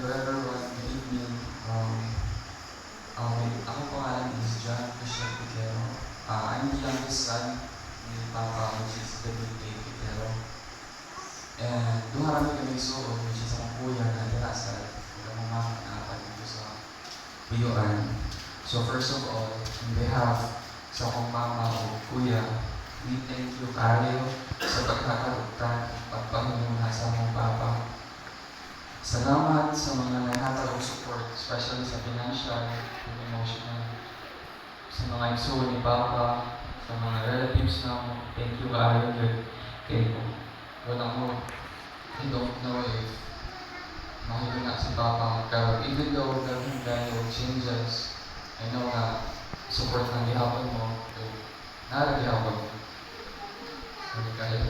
Hello everyone, good evening. Ako pangalan is John Christian Piquero. I'm the youngest son ni Papa, which is W.A. Piquero. And doon kami isuod, which is ang kuya na nila sa mama na apat dito sa Buyuan. So first of all, on behalf sa akong mama o kuya, we thank you kayo sa pagkakarutan, pagpahinuna sa akong papa. Salamat sa mga nahatag og support, especially sa financial and emotional. Sa mga igsoon ni Papa, sa mga relatives na mo, thank you kayo kay mo. Wala mo, I don't know if mahilig na si Papa. Pero even though gano'n tayo changes, I know na support ng gihapon mo, naragihapon mo. Sorry kayo.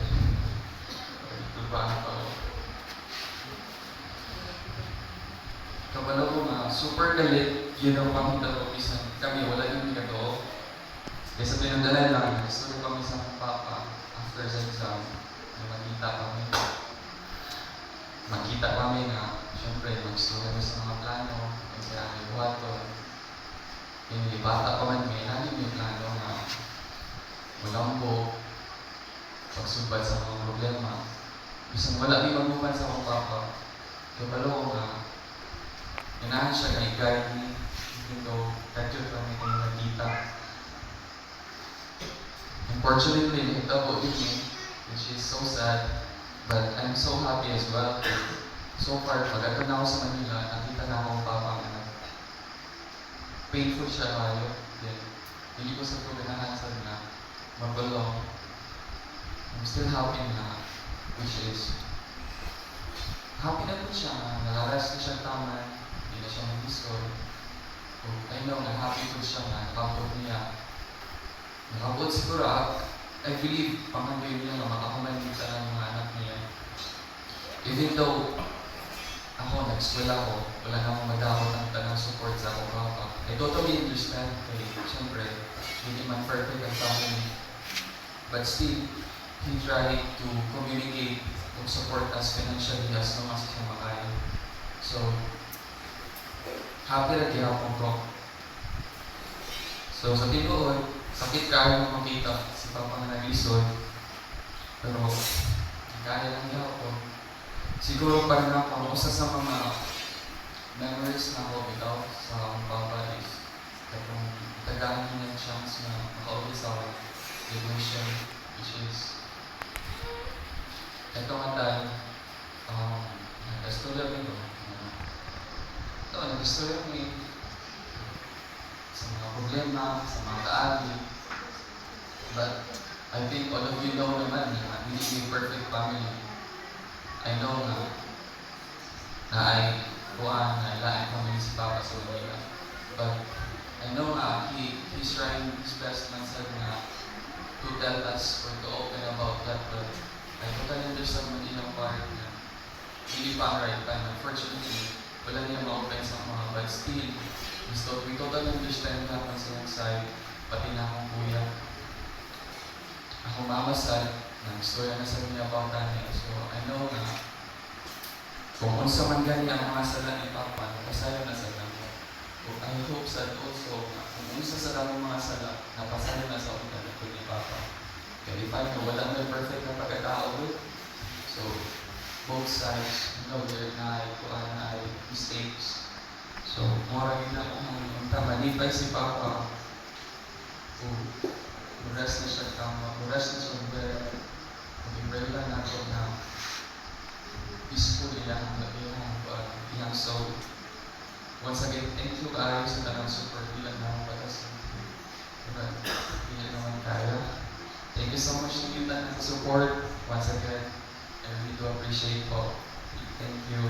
Tulpaan pa ako. Kabalo ko nga, super galit, yun ang pamita ko minsan. Kami, wala yung ginagawa. Kaya sa pinundalan lang, gusto ko kami sa papa after sa exam. Makita kami na, syempre, mag-story kami sa mga plano, kasi ang ibuhaton. Yung bata pa man, may namin yung plano na malambo, pagsubad sa mga problema. Bisang wala din maguman sa mga papa. Kabalo ko nga, inahan siya kay guide ni, even though kadyo kami kayo nakita. Unfortunately, nakita po din niya, which is so sad, but I'm so happy as well. So far, pag na ako sa Manila, nakita na akong papa na painful siya kayo. Hindi ko sa pagkanahansan na mabalong. I'm still happy na, which is happy na po siya, nakaras na siya tama. Hindi na siya mag-discord. I know na happy po siya na nakabot niya. Nakabot siguro, I believe, panghandoy niya na makakuman din sa mga anak niya. Even though ako, nag-eskwela ko, wala na akong madakot ang tanang support sa akong papa. I totally understand kay, siyempre, hindi man perfect ang family. But still, he tried to communicate and support us financially as long as siya makaya. So, happy na gihapon ko. So, sa tinuod, sakit kayo na makita si Papa na nag-lisod. Pero, kaya lang gihapon. Siguro pa rin ako, isa sa mga memories na ako without sa akong Papa is kung tagaan niya ng chance na makauwi sa devotion, which is ito nga tayo, nag-istorya ko. Nag-istorya ko sa mga problema, sa mga kaagi. But I think all of you know naman na hindi yung perfect family. I know na lain kami si Papa sa Manila. But I know he's trying his best man na to tell us or to open about that. But I totally understand Manila part na hindi pa ang right time. Unfortunately, wala niya ma-open sa mga, but still, we totally understand lahat ng silang side, pati na akong kuya. Ako mama sad, nag-story na sa niya about niya. So, I know na kung unsa man gani ang mga sala ni Papa, napasayo na sa niya. I hope sad also na kung unsa sa daming mga sala, napasayo na sa utan ni Papa. Kaya if I know, walang may perfect na pagkatao. So, both sides, there na ay mistakes. So, mura yun ako manipay si Papa. Rest na siya tama, rest na siya very. Mag-pray lang natin na peaceful iyang soul. Once again, thank you kayo sa tanang support bilang naman patas. Hindi naman kaya. Thank you so much to you na support. Once again, I really do appreciate po. Thank you.